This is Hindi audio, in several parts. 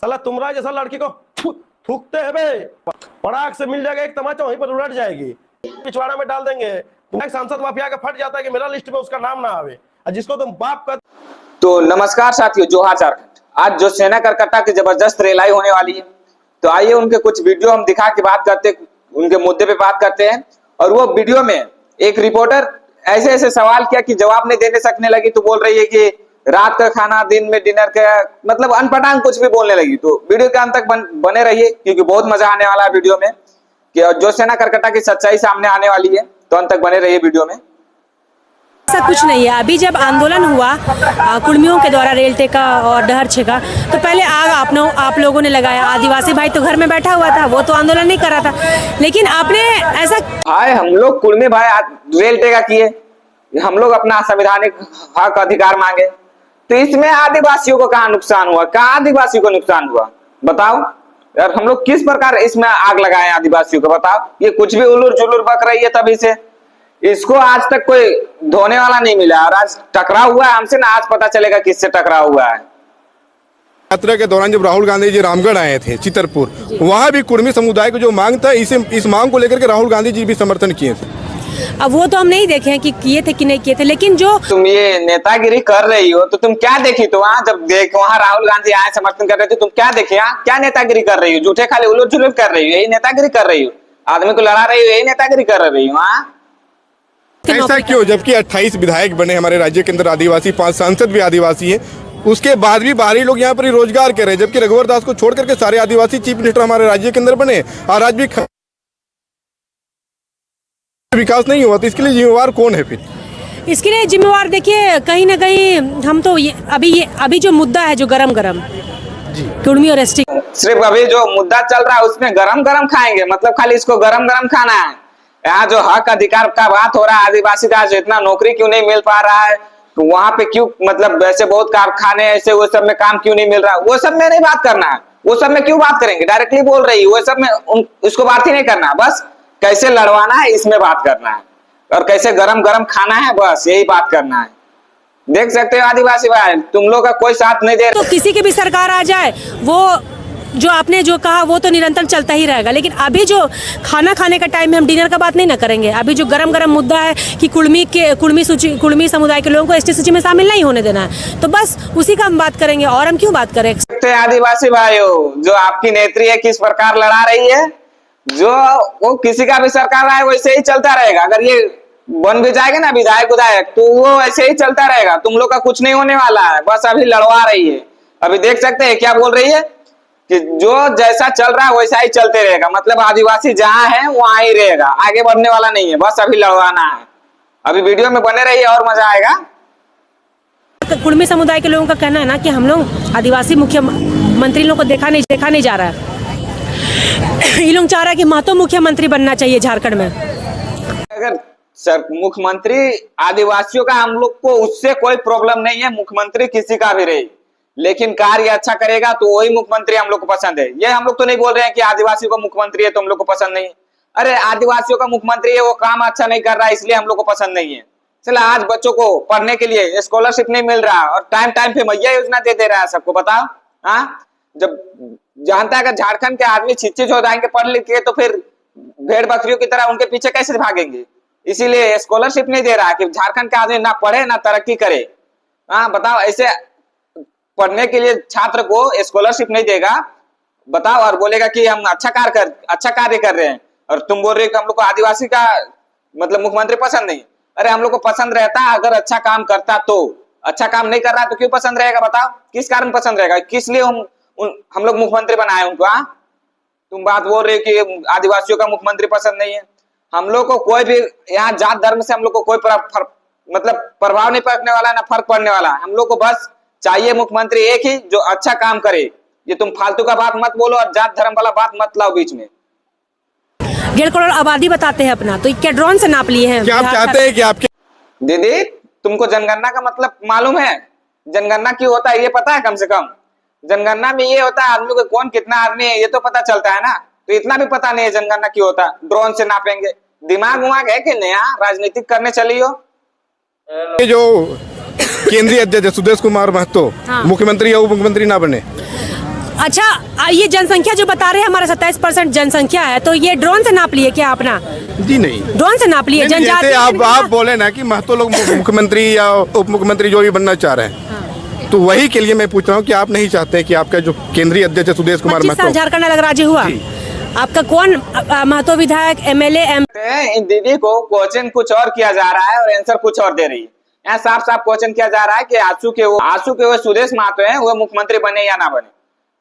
साला तुम्हारा जैसा लड़की को थूकते है बे, पराग से मिल जाएगा एक तमाचा, वहीं पर उलट जाएगी, पिछवाड़ा में डाल देंगे। तुम्हारे सांसद माफिया का फट जाता है कि मेरा लिस्ट में उसका नाम ना आवे, और जिसको तुम बाप का। तो नमस्कार साथियों, जोहार झारखंड। आज जो सेना करकट्टा की जबरदस्त रेलाई होने वाली है, तो आइए उनके कुछ वीडियो हम दिखा के बात करते, उनके मुद्दे पे बात करते हैं। और वो वीडियो में एक रिपोर्टर ऐसे ऐसे सवाल किया कि जवाब नहीं देने सकने लगी, तो बोल रही है कि रात का खाना, दिन में डिनर का, मतलब अनपटांग कुछ भी बोलने लगी। तो वीडियो के अंत तक बने रहिए, क्योंकि बहुत मजा आने वाला है वीडियो में कि जो सेना करकट्टा की सच्चाई सामने आने वाली है। तो अंत तक बने रहिए वीडियो में। ऐसा कुछ नहीं है। अभी जब आंदोलन हुआ कुर्मियों के द्वारा रेल टेका और डहर छेका, तो पहले आग आप लोगों ने लगाया। आदिवासी भाई तो घर में बैठा हुआ था, वो तो आंदोलन नहीं कर रहा था, लेकिन आपने ऐसा भाई, हम लोग कुर्मी भाई रेल टेका किए, हम लोग अपना संवैधानिक हक अधिकार मांगे, तो इसमें आदिवासियों को कहाँ नुकसान हुआ? कहाँ आदिवासी को नुकसान हुआ बताओ यार। हम लोग किस प्रकार इसमें आग लगाए आदिवासियों को बताओ। ये कुछ भी उलूर जुलूर बक रही है तभी से, इसको आज तक कोई धोने वाला नहीं मिला। और आज टकराव हुआ है हमसे ना, आज पता चलेगा किससे टकराव हुआ है। यात्रा के दौरान जब राहुल गांधी जी रामगढ़ आए थे चितरपुर, वहां भी कुर्मी समुदाय को जो मांग था, इस मांग को लेकर के राहुल गांधी जी भी समर्थन किए थे। अब वो तो हम नहीं देखे हैं कि किए थे कि नहीं किए थे, लेकिन जो तुम ये नेतागिरी कर रही हो, तो तुम क्या देखी? तो वहां जब देख वहां राहुल गांधी आए समर्थन कर रहे थे, तुम क्या देखे? क्या नेतागिरी कर रही हो? झूठे खाली उलट जुलट कर रही हो, यही नेतागिरी कर रही हो? आदमी को लड़ा रही हो, यही नेतागिरी कर रही हो? ऐसा क्यों? जबकि 28 विधायक बने हमारे राज्य के अंदर, आदिवासी 5 सांसद भी आदिवासी हैं, उसके बाद भी बाहरी लोग यहाँ पर ही रोजगार कर रहे हैं, जबकि रघुवर दास को छोड़ करके सारे आदिवासी चीफ मिनिस्टर हमारे राज्य के अंदर बने और आज भी विकास नहीं हुआ। तो इसके लिए जिम्मेवार कौन है फिर? इसके लिए जिम्मेवार देखिए, कहीं ना कहीं हम तो अभी जो मुद्दा है, जो गरम कुर्मी और एसटी, सिर्फ अभी जो मुद्दा चल रहा है उसमें गरम गरम खाएंगे, मतलब खाली इसको गरम गरम खाना है। यहाँ जो हक अधिकार का बात हो रहा है, आदिवासी का इतना नौकरी क्यों नहीं मिल पा रहा है, तो वहां पे क्यों, मतलब वैसे बहुत कारखाने ऐसे, वो सब में काम क्यों नहीं मिल रहा, वो सब में नहीं बात करना है। वो सब में क्यों बात करेंगे? डायरेक्टली बोल रही है, वो सब में उसको बात ही नहीं करना, बस कैसे लड़वाना है इसमें बात करना है, और कैसे गरम गरम खाना है, बस यही बात करना है। देख सकते हो आदिवासी भाई, तुम लोग का कोई साथ नहीं दे। तो किसी की भी सरकार आ जाए, वो जो आपने जो कहा वो तो निरंतर चलता ही रहेगा, लेकिन अभी जो खाना खाने का टाइम है, हम डिनर का बात नहीं ना करेंगे। अभी जो गरम मुद्दा है कि कुर्मी समुदाय के लोगों को एसटी सूची में शामिल नहीं होने देना है, तो बस उसी का हम बात करेंगे, और हम क्यों बात करें। आदिवासी भाइयों, जो आपकी नेत्री है किस प्रकार लड़ा रही है, जो वो किसी का भी सरकार आए वैसे ही चलता रहेगा। अगर ये बन भी जाएगा ना विधायक उधायक, तो वो ऐसे ही चलता रहेगा, तुम लोग का कुछ नहीं होने वाला है, बस अभी लड़वा रही है। अभी देख सकते हैं क्या बोल रही है कि जो जैसा चल रहा है वैसा ही चलते रहेगा, मतलब आदिवासी जहां है वहां ही रहेगा, आगे बढ़ने वाला नहीं है, बस अभी लड़वाना है। अभी वीडियो में बने रहिए और मजा आएगा। कुर्मी समुदाय के लोगों का कहना है ना कि हम लोग आदिवासी मुख्यमंत्री लोगों को देखा नहीं जा रहा है। ये लोग चाह रहा है कि महतो मुख्यमंत्री बनना चाहिए झारखंड में। अगर सर मुख्यमंत्री आदिवासियों का, हम लोग को उससे कोई प्रॉब्लम नहीं है, मुख्यमंत्री किसी का भी रहे, लेकिन कार्य अच्छा करेगा तो वही मुख्यमंत्री हम लोग को पसंद है। ये हम लोग तो नहीं बोल रहे हैं कि आदिवासियों का मुख्यमंत्री है तो हम लोग को पसंद नहीं है। अरे आदिवासियों का मुख्यमंत्री है, वो काम अच्छा नहीं कर रहा है इसलिए हम लोग को पसंद नहीं है। चला, आज बच्चों को पढ़ने के लिए स्कॉलरशिप नहीं मिल रहा और टाइम पे मैया योजना दे रहा है सबको, बताओ। हाँ, जब जानता है अगर झारखंड के आदमी छिच्चिच हो जाएंगे पढ़ लिख के, तो फिर भेड़ बकरियों की तरह उनके पीछे कैसे भागेंगे? इसीलिए स्कॉलरशिप नहीं दे रहा कि झारखंड के आदमी ना पढ़े ना तरक्की करे। हाँ बताओ, ऐसे पढ़ने के लिए छात्र को स्कॉलरशिप नहीं देगा, बताओ, और बोलेगा कि हम अच्छा कार्य कर रहे हैं, और तुम बोल रहे हो कि हम लोग को आदिवासी का मतलब मुख्यमंत्री पसंद नहीं। अरे हम लोग को पसंद रहता अगर अच्छा काम करता, तो अच्छा काम नहीं कर रहा तो क्यों पसंद रहेगा? बताओ, किस कारण पसंद रहेगा? किस लिए हम लोग मुख्यमंत्री बनाए उनको? हाँ, तुम बात बोल रहे हो कि आदिवासियों का मुख्यमंत्री पसंद नहीं है। हम लोग को कोई भी यहाँ जात धर्म से हम लोग को कोई मतलब प्रभाव नहीं पड़ने वाला, ना फर्क पड़ने वाला। हम लोग को बस चाहिए मुख्यमंत्री एक ही जो अच्छा काम करे। ये तुम फालतू का बात मत बोलो और जात धर्म वाला बात मत लाओ बीच में। 1.5 करोड़ आबादी बताते हैं अपना, तो क्या ड्रोन से नाप लिए हैं? क्या आप चाहते हैं कि आपके दीदी, तुमको जनगणना का मतलब मालूम है? जनगणना क्यों होता है ये पता है? कम से कम जनगणना में ये होता है आदमी को कौन कितना आदमी है ये तो पता चलता है ना, तो इतना भी पता नहीं है जनगणना क्यों होता है? ड्रोन से नापेंगे? दिमाग उमाग है कि नया राजनीतिक करने चली हो? जो केंद्रीय अध्यक्ष सुदेश कुमार महतो मुख्यमंत्री या उप मुख्यमंत्री ना बने, अच्छा ये जनसंख्या जो बता रहे हैं हमारा 27% जनसंख्या है, तो ये ड्रोन से नाप लिए क्या अपना? जी नहीं, ड्रोन से नाप लिए नहीं, जनजाति? जैसे आप बोले ना कि महतो लोग मुख्यमंत्री या उप मुख्यमंत्री जो भी बनना चाह रहे हैं, तो वही के लिए मैं पूछ रहा हूँ कि आप नहीं चाहते कि आपका जो केंद्रीय अध्यक्ष सुदेश कुमार 25 साल महतो, झारखंड अलग राज्य हुआ, आपका कौन महतो विधायक एमएलए इन दीदी को क्वेश्चन कुछ और किया जा रहा है और आंसर कुछ और दे रही है। यहाँ साफ साफ क्वेश्चन किया जा रहा है कि आंसू के वो सुदेश महतो हैं, वो मुख्यमंत्री बने या ना बने।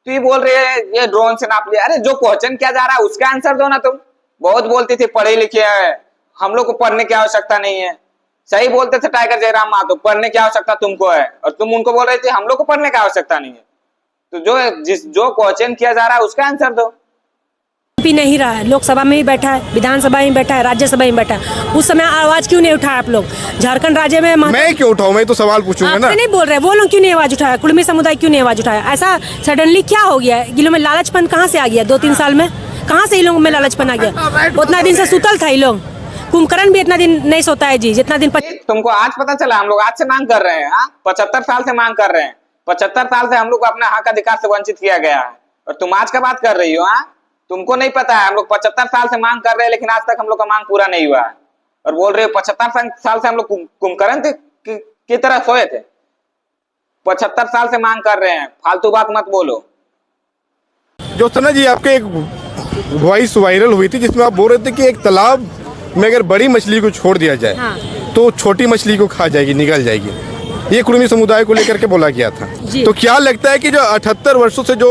तो ये बोल रहे हैं ये ड्रोन से नाप लिया। अरे जो क्वेश्चन किया जा रहा है उसका आंसर दो ना। तुम बहुत बोलती थी पढ़े लिखे है, हम लोग को पढ़ने की आवश्यकता नहीं है। सही बोलते थे टाइगर जयराम महतो, पढ़ने की आवश्यकता तुमको है, और तुम उनको बोल रहे थे हम लोग को पढ़ने की आवश्यकता नहीं है। तो जो क्वेश्चन किया जा रहा है उसका आंसर दो। भी नहीं रहा है, लोकसभा में ही बैठा है, विधानसभा में बैठा है, राज्यसभा में बैठा है, उस समय आवाज क्यों नहीं उठाया आप लोग? झारखंड राज्य में मैं क्यों उठाऊं? मैं तो सवाल पूछूंगा ना। आपसे नहीं बोल रहे, वो लोग क्यों नहीं आवाज उठाया? कुर्मी समुदाय क्यों नहीं आवाज उठाया? ऐसा सडनली क्या हो गया है? गिलों में लालचपन कहाँ से आ गया? 2-3 साल में कहाँ से इन लोगों में लालचपन आ गया? उतना दिन से सुतल था ये लोग। कुंभकर्ण भी इतना दिन नहीं सोता है जी, जितना दिन तुमको आज पता चला? हम लोग आज से मांग कर रहे हैं, 75 साल से मांग कर रहे हैं। 75 साल से हम लोग को अपने हक अधिकार से वंचित किया गया है, और तुम आज का बात कर रही हो। तुमको नहीं पता है हम लोग 75 साल से मांग कर रहे हैं, लेकिन आज तक हम लोग का मांग पूरा नहीं हुआ है। और बोल रहे हो 75 साल से हम लोग कुंभकर्ण की तरह सोए थे। 75 साल से मांग कर रहे हैं, फालतू बात मत बोलो। जो सना जी आपके एक वॉइस वायरल हुई थी जिसमें आप बोल रहे थे कि एक तालाब में अगर बड़ी मछली को छोड़ दिया जाए, हाँ। तो छोटी मछली को खा जाएगी, निगल जाएगी। ये कुर्मी समुदाय को लेकर के बोला गया था। तो क्या लगता है कि जो 78 वर्षों से जो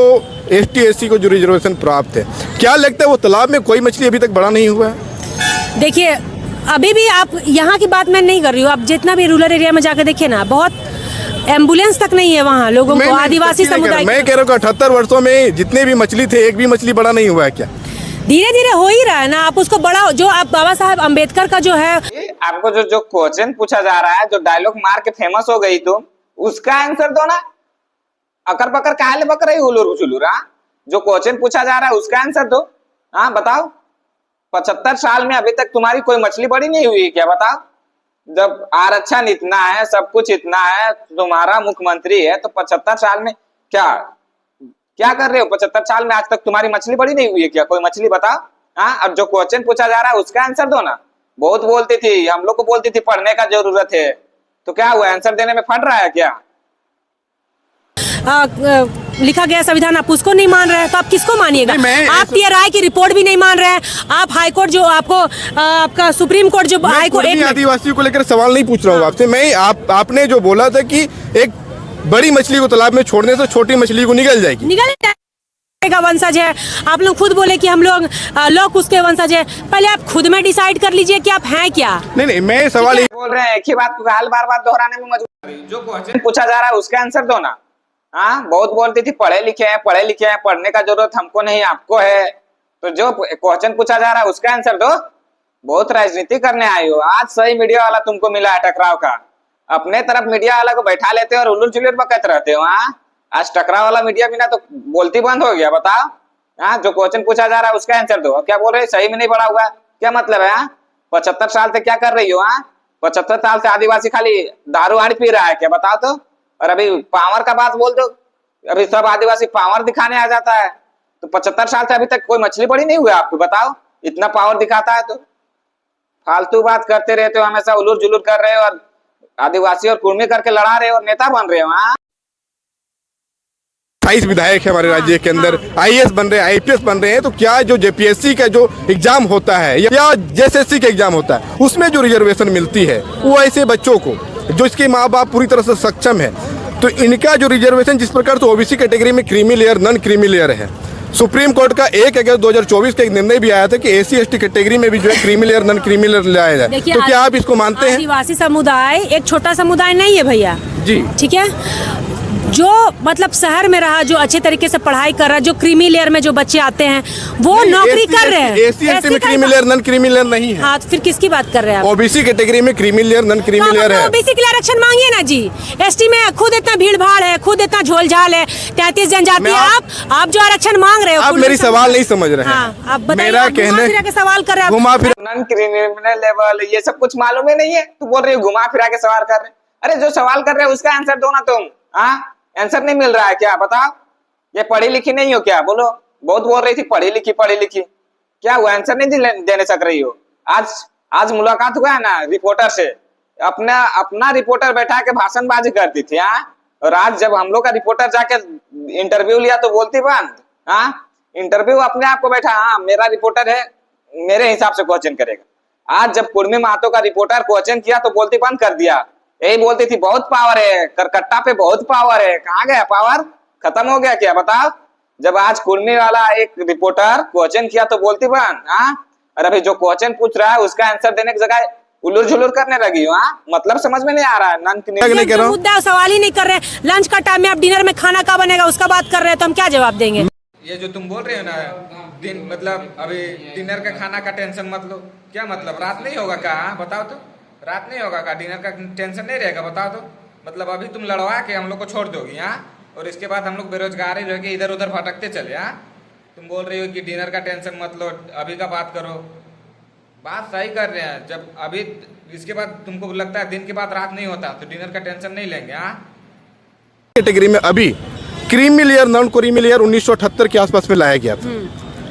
ST/SC को जो रिजर्वेशन प्राप्त है, क्या लगता है वो तालाब में कोई मछली अभी तक बड़ा नहीं हुआ है? देखिए, अभी भी आप यहाँ की बात मैं नहीं कर रही हूँ, आप जितना भी रूरल एरिया में जाकर देखिए ना, बहुत एम्बुलेंस तक नहीं है वहाँ लोगों को, आदिवासी समुदाय। मैं कह रहा हूँ 78 वर्षों में जितने भी मछली थे, एक भी मछली बड़ा नहीं हुआ है क्या? धीरे धीरे हो ही रहा है ना। आप उसको बड़ा, जो आप बाबा साहब अम्बेडकर का जो है, आपको जो क्वेश्चन पूछा जा रहा है, जो डायलॉग मार के फेमस हो गई तुम, उसका आंसर दो ना। अकर बकर काहे बक रही हुलूर चुलूर? जो क्वेश्चन पूछा जा रहा है उसका आंसर दो। बताओ, 75 साल में अभी तक तुम्हारी कोई मछली बड़ी नहीं हुई क्या? बताओ। जब आरक्षण इतना है, सब कुछ इतना है, तुम्हारा मुख्यमंत्री है, तो 75 साल में क्या कर रहे हो? 75 साल में आज तक तुम्हारी मछली बड़ी नहीं हुई है क्या? कोई मछली बताओ। अब जो क्वेश्चन पूछा जा रहा है उसका आंसर दो ना। बहुत बोलती थी, हम लोग को बोलती थी पढ़ने का जरूरत है, तो क्या हुआ? आंसर देने में फट रहा है क्या? लिखा गया संविधान आप उसको नहीं मान रहे हैं, तो आप किसको मानिएगा? आप TRI की रिपोर्ट भी नहीं मान रहे हैं। आप हाई कोर्ट जो आपका सुप्रीम कोर्ट जो हाई कोर्ट, आदिवासियों को लेकर सवाल नहीं पूछ रहा हूँ आपसे मैं। आपने जो बोला था कि एक बड़ी मछली को तालाब में छोड़ने से छोटी मछली को निगल जाएगी, का वंशज है। आप लोग खुद बोले कि हम लोग उसके वंशज है। पहले आप खुद में डिसाइड कर लीजिए कि आप हैं क्या। नहीं, मैं सवाल बोल रहे हैं एक ही बात को बार बार दोहराने में मजबूर। जो क्वेश्चन पूछा जा रहा है उसका आंसर दो ना। बहुत बोलती थी पढ़े लिखे हैं, पढ़ने का जरूरत हमको नहीं आपको है। तो जो क्वेश्चन पूछा जा रहा है उसका आंसर दो। बहुत राजनीति करने आए हो। आज सही मीडिया वाला तुमको मिला है टकराव का। अपने तरफ मीडिया वाला को बैठा लेते हो और उल्लू चिल्लर बकत रहते हो। आज टकराव वाला मीडिया बिना तो बोलती बंद हो गया। बताओ, जो क्वेश्चन पूछा जा रहा है उसका आंसर दो। क्या बोल रहे हैं? सही में नहीं पढ़ा हुआ, क्या मतलब है? 75 साल से क्या कर रही हो? 75 साल से आदिवासी खाली दारू आड़ी पी रहा है क्या? बताओ तो। और अभी पावर का बात बोल दो, अभी सब आदिवासी पावर दिखाने आ जाता है। तो 75 साल से अभी तक कोई मछली बड़ी नहीं हुई आपको? बताओ, इतना पावर दिखाता है तो फालतू बात करते रहते हो, हमेशा उलूर जुलूर कर रहे हो और आदिवासी और कुर्मी करके लड़ा रहे हो और नेता बन रहे हो। 28 विधायक है हमारे राज्य के अंदर, IAS बन रहे हैं, IPS बन रहे हैं। तो क्या जो JPSC का जो एग्जाम होता है या JSSC का एग्जाम होता है उसमें जो रिजर्वेशन मिलती है वो ऐसे बच्चों को जो इसके माँ बाप पूरी तरह से सक्षम है, तो इनका जो रिजर्वेशन जिस प्रकार से OBC कैटेगरी में creamy layer, non creamy layer है, सुप्रीम कोर्ट का 1 अगस्त 2024 का एक निर्णय भी आया था कि SC/ST कैटेगरी में भी जो है creamy layer, non creamy layer लाया जाए। तो क्या आप इसको मानते हैं? आदिवासी समुदाय एक छोटा समुदाय नहीं है भैया जी, ठीक है। जो मतलब शहर में रहा, जो अच्छे तरीके से पढ़ाई कर रहा है, जो क्रीमी लेयर में जो बच्चे आते हैं वो नौकरी कर रहे हैं। SC/ST में creamy layer, non creamy layer नहीं है। हाँ, तो फिर किसकी बात कर रहे हैं आप? OBC कैटेगरी में creamy layer, non creamy layer है। OBC के लिए आरक्षण मांगिए ना जी। ST में खुद इतना भीड़ भाड़ है, खुद इतना झोलझाल है, 33 जनजाति है। आप जो आरक्षण मांग रहे हो, आप मेरी सवाल नहीं समझ रहे हैं। आप बताइए, मेरा कहने के सवाल कर रहे हैं। घुमा फिरा नॉन क्रिमिनल लेवल ये सब कुछ मालूम ही नहीं है, तू बोल रही हो घुमा फिरा के सवाल कर रहे। अरे जो सवाल कर रहे हो उसका आंसर दो ना तुम। आंसर नहीं मिल रहा है क्या? बताओ, ये पढ़ी लिखी नहीं हो क्या? बोलो, बहुत बोल रही थी पढ़ी लिखी, क्या वो आंसर नहीं देने सक रही हो? आज मुलाकात हुआ है ना रिपोर्टर से, अपना रिपोर्टर बैठा के भाषणबाजी करती थी। हाँ, और आज जब हम लोग का रिपोर्टर जाके इंटरव्यू लिया तो बोलती बंद। हाँ, इंटरव्यू अपने आप को बैठा, हाँ मेरा रिपोर्टर है, मेरे हिसाब से क्वेश्चन करेगा। आज जब कुर्मी महतो का रिपोर्टर क्वेश्चन किया तो बोलती बंद कर दिया। यही बोलती थी बहुत पावर है, करकट्टा पे बहुत पावर है। कहाँ गया पावर? खत्म हो गया क्या बताओ? जब आज कुर्मी वाला एक रिपोर्टर क्वेश्चन किया तो बोलती बंद। हाँ, और अभी जो क्वेश्चन पूछ रहा है उसका आंसर देने की जगह उल्लूर झुलूर करने लगी हो। हाँ, मतलब समझ में नहीं आ रहा है। मुद्दा सवाल ही नहीं कर रहे। लंच का टाइम में आप डिनर में खाना क्या बनेगा उसका बात कर रहे हैं तो हम क्या जवाब देंगे? ये जो तुम बोल रहे हो ना, दिन मतलब अभी डिनर का खाना का टेंशन मत लो। क्या मतलब रात नहीं होगा क्या? बताओ तो, रात नहीं होगा क्या? डिनर का टेंशन नहीं रहेगा? बताओ तो, मतलब अभी तुम लड़वा के हम लोग को छोड़ दोगी। हाँ, और इसके बाद हम लोग बेरोजगार ही रह के इधर उधर भटकते चले। हाँ, तुम बोल रही हो कि डिनर का टेंशन मत लो, अभी का बात करो। बात सही कर रहे हैं। जब अभी इसके बाद तुमको लगता है दिन के बाद रात नहीं होता तो डिनर का टेंशन नहीं लेंगे। हाँ, कैटेगरी में अभी creamy layer, non creamy layer 1978 के आसपास में लाया गया था।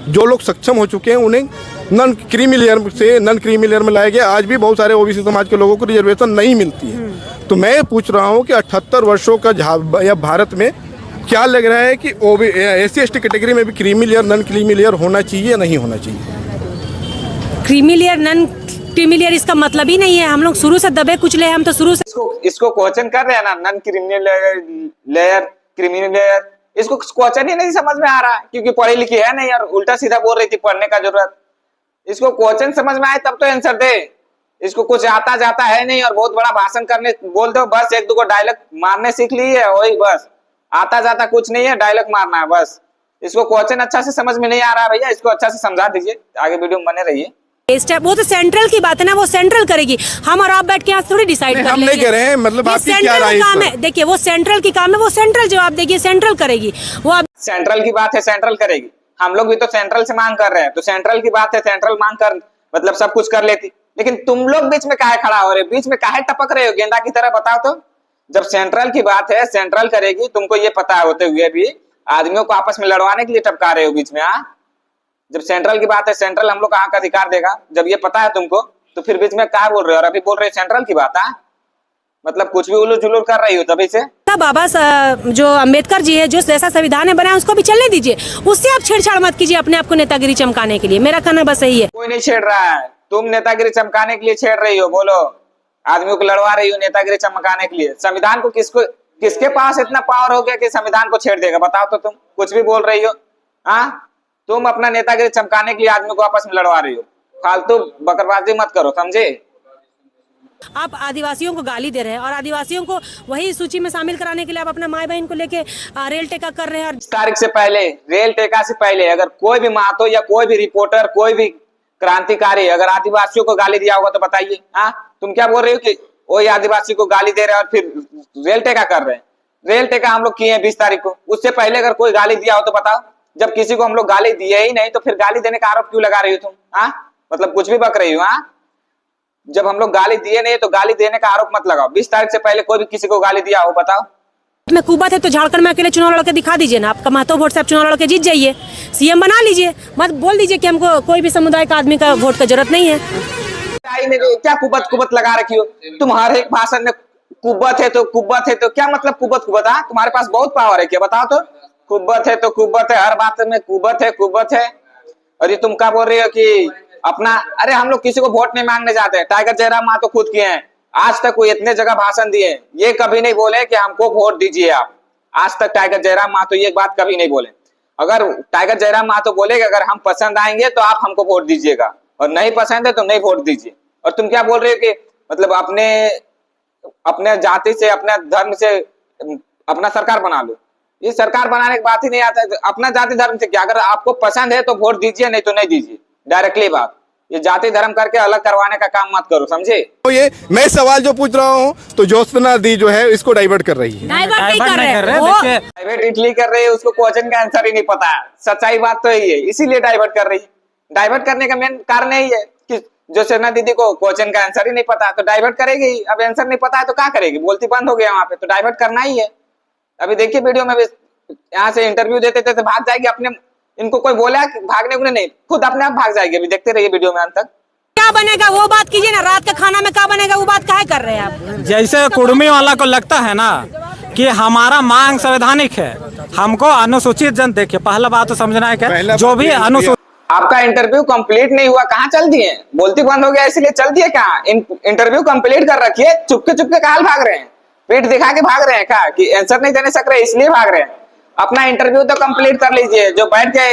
जो लोग सक्षम हो चुके हैं उन्हें नॉन क्रीमी लेयर से नॉन क्रीमी लेयर में लाया गया। आज भी बहुत सारे ओबीसी समाज के लोगों को रिजर्वेशन नहीं मिलती है। तो मैं पूछ रहा हूँ कि 78 वर्षों का या भारत में क्या लग रहा है कि SC/ST कैटेगरी में भी creamy layer, non creamy layer होना चाहिए या नहीं होना चाहिए? Creamy layer, non creamy layer इसका मतलब ही नहीं है। हम लोग शुरू से दबे कुचले, हम तो शुरू से इसको क्वेश्चन कर रहे हैं ना, non criminal layer, criminal layer, इसको क्वेश्चन ही नहीं समझ में आ रहा क्योंकि पढ़ी लिखी है नहीं और उल्टा सीधा बोल रही थी पढ़ने का जरूरत। इसको क्वेश्चन समझ में आए तब तो आंसर दे। इसको कुछ आता जाता है नहीं और बहुत बड़ा भाषण करने बोल दो, बस एक दो को डायलॉग मारने सीख ली है, वही बस। आता जाता कुछ नहीं है, डायलॉग मारना है बस। इसको क्वेश्चन अच्छा से समझ में नहीं आ रहा भैया, इसको अच्छा से समझा दीजिए, आगे वीडियो में बने रहिए। वो तो सेंट्रल की बात है ना, वो सेंट्रल करेगी। हम और आप बैठ के यहाँ थोड़ी डिसाइड कर लेंगे। हम नहीं कह रहे हैं, मतलब आपकी क्या राय है? देखिए वो सेंट्रल की काम है, वो सेंट्रल जवाब देगी, सेंट्रल करेगी वो। अब सेंट्रल की बात है, सेंट्रल करेगी। हम लोग भी तो सेंट्रल से मांग कर रहे हैं, तो सेंट्रल की बात है, सेंट्रल मांग कर मतलब सब कुछ कर लेती। लेकिन तुम लोग बीच में काहे खड़ा हो रहे हो, बीच में काहे टपक रहे हो गेंदा की तरह? बताओ तो। जब सेंट्रल की बात है, सेंट्रल करेगी, तुमको ये पता होते हुए भी आदमियों को आपस में लड़वाने के लिए टपका रहे हो बीच में। हाँ, जब सेंट्रल की बात है, सेंट्रल हम लोग कहाँ का अधिकार देगा? जब ये पता है तुमको तो फिर बीच में क्या बोल रहे हो? और अभी बोल रहे हो सेंट्रल की बात। हाँ, मतलब कुछ भी उलूल जुलूल कर रही हो तभी से। बाबा जो अम्बेडकर जी है, जो जैसा संविधान है बनाया उसको भी चलने दीजिए, उससे आप छेड़छाड़ मत कीजिए अपने आप को नेतागिरी चमकाने के लिए। मेरा कहना बस यही है। कोई नहीं छेड़ रहा है, तुम नेतागिरी चमकाने के लिए छेड़ रही हो। बोलो, आदमियों को लड़वा रही हो नेतागिरी चमकाने के लिए। संविधान को किसके पास इतना पावर हो गया कि संविधान को छेड़ देगा? बताओ तो। तुम कुछ भी बोल रही हो। हाँ, तुम अपना नेतागिरी चमकाने के लिए आदमियों को आपस में लड़वा रही हो। फालतू बकरबाजी मत करो, समझे? आप आदिवासियों को गाली दे रहे हैं और आदिवासियों को वही सूची में शामिल कराने के लिए आप अपना माई बहन को लेके रेल टेका कर रहे हैं। और तारीख से पहले, रेल टेका से पहले अगर कोई भी महतो या कोई भी रिपोर्टर, कोई भी क्रांतिकारी अगर आदिवासियों को गाली दिया होगा तो बताइए। हाँ, तुम क्या बोल रहे हो कि वही आदिवासी को गाली दे रहे हैं और फिर रेल टेका कर रहे हैं? रेल टेका हम लोग किए हैं 20 तारीख को। उससे पहले अगर कोई गाली दिया हो तो बताओ। जब किसी को हम लोग गाली दिए ही नहीं तो फिर गाली देने का आरोप क्यों लगा रही हो तुम? हाँ, मतलब कुछ भी बक रही हो। हाँ, जब हम लोग गाली दिए नहीं तो गाली देने का आरोप मत लगाओ। 20 तारीख से पहले कोई भी किसी को गाली दिया हो बताओ। में कुबत है तो झारखंड में अकेले चुनाव लड़ के दिखा दीजिए ना। आपका महतो वोट से आप चुनाव लड़ के जीत जाइए, सीएम बना लीजिए। मत बोल दीजिए कि हमको कोई भी समुदाय का आदमी का वोट का जरूरत नहीं है। क्या कुबत लगा रखी हो तुम? हर एक भाषण में कुबत है तो क्या मतलब कुबत? हाँ, तुम्हारे पास बहुत पावर है क्या? बताओ तो। कुबत है, हर बात में कुबत है। और ये तुम क्या बोल रही हो कि अपना? अरे हम लोग किसी को वोट नहीं मांगने जाते। टाइगर जयराम महतो खुद किए हैं, आज तक वो इतने जगह भाषण दिए, ये कभी नहीं बोले कि हमको वोट दीजिए आप। आज तक टाइगर जयराम महतो ये बात कभी नहीं बोले। अगर टाइगर जयराम महतो बोलेगा अगर हम पसंद आएंगे तो आप हमको वोट दीजिएगा और नहीं पसंद है तो नहीं वोट दीजिए। और तुम क्या बोल रहे हो कि मतलब अपने जाति से, अपने धर्म से अपना सरकार बना लो? ये सरकार बनाने की बात ही नहीं आता है। अपना जाति धर्म से क्या? अगर आपको पसंद है तो वोट दीजिए, नहीं तो नहीं दीजिए। डायरेक्टली बात। ये जाति धर्म करके अलग करवाने का काम मत करो, समझे? तो ये मैं सवाल जो पूछ रहा हूँ तो ज्योत्सना दी जो है इसको डाइवर्ट कर रही है। डाइवर्ट नहीं कर रहे, डाइवर्ट इसलिए कर रही है, उसको क्वेश्चन का आंसर ही नहीं पता है। सच्चाई बात तो यही है, इसीलिए डाइवर्ट कर रही है। डाइवर्ट करने का मेन कारण यही है कि ज्योत्सना दीदी को क्वेश्चन का आंसर ही नहीं पता, तो डाइवर्ट करेगी। अब आंसर नहीं पता है तो क्या करेगी? बोलती बंद हो गया वहां पे, तो डाइवर्ट करना ही है। अभी देखिए वीडियो में भी यहाँ से इंटरव्यू देते थे तो भाग जाएगी अपने, इनको कोई बोला कि भागने को नहीं, खुद अपने आप भाग जाएगी। अभी देखते रहिए वीडियो में अंत तक। क्या बनेगा वो बात कीजिए ना, रात का खाना में क्या बनेगा वो बात काहे कर रहे हैं आप? जैसे कुर्मी वाला को लगता है ना कि हमारा मांग संवैधानिक है, हमको अनुसूचित जन, देखिए पहला बात तो समझना है क्या, जो भी अनुसूचित। आपका इंटरव्यू कंप्लीट नहीं हुआ, कहाँ चल दिए? बोलती बंद हो गया इसलिए चल दिए कहाँ? इंटरव्यू कंप्लीट कर रखिए, चुपके चुपके कहाँ भाग रहे हैं? पीठ दिखा के भाग रहे हैं क्या कि आंसर नहीं देने सक रहे इसलिए भाग रहे हैं? अपना इंटरव्यू तो कंप्लीट कर लीजिए। जो बैठ के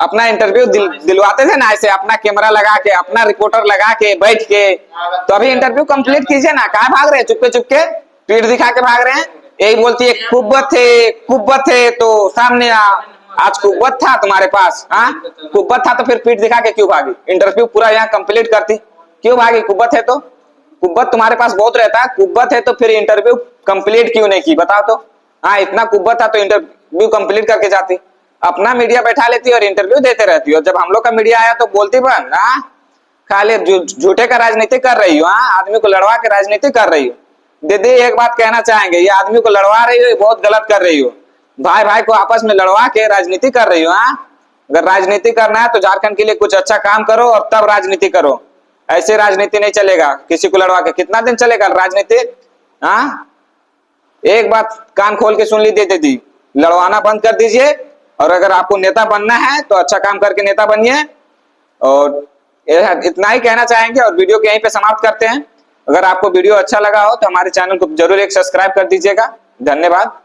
अपना इंटरव्यू दिलवाते थे ना, ऐसे अपना कैमरा लगा के, अपना रिपोर्टर लगा के बैठ के, तो अभी इंटरव्यू कंप्लीट कीजिए ना। कहाँ भाग रहे हैं चुपके चुपके, पीठ दिखा के भाग रहे हैं? यही बोलती है कुब्बत है तो सामने आ। आज कुब्बत था तुम्हारे पास? हाँ, कुब्बत था तो फिर पीठ दिखा के क्यों भागी? इंटरव्यू पूरा यहाँ कंप्लीट करती, क्यों भागी? कुब्बत है तो, कुब्बत तुम्हारे पास बहुत रहता है, कुब्बत है तो फिर इंटरव्यू कंप्लीट क्यों नहीं की बताओ तो? हाँ, इतना कुब्बत था तो इंटरव्यू कंप्लीट करके जाती। अपना मीडिया बैठा लेती और इंटरव्यू देते रहती हो। जब हम लोग का मीडिया आया तो बोलती बन, हाँ खाली झूठे का राजनीति कर रही हो, हाँ आदमी को लड़वा के राजनीति कर रही हो। दीदी एक बात कहना चाहेंगे, ये आदमी को लड़वा रही हो, ये बहुत गलत कर रही हो। भाई भाई को आपस में लड़वा के राजनीति कर रही हो। हाँ, अगर राजनीति करना है तो झारखंड के लिए कुछ अच्छा काम करो और तब राजनीति करो। ऐसे राजनीति नहीं चलेगा, किसी को लड़वा के कितना दिन चलेगा राजनीति? हाँ, एक बात कान खोल के सुन लीजिए दीदी, लड़वाना बंद कर दीजिए और अगर आपको नेता बनना है तो अच्छा काम करके नेता बनिए। और इतना ही कहना चाहेंगे और वीडियो को यहीं पे समाप्त करते हैं। अगर आपको वीडियो अच्छा लगा हो तो हमारे चैनल को जरूर एक सब्सक्राइब कर दीजिएगा। धन्यवाद।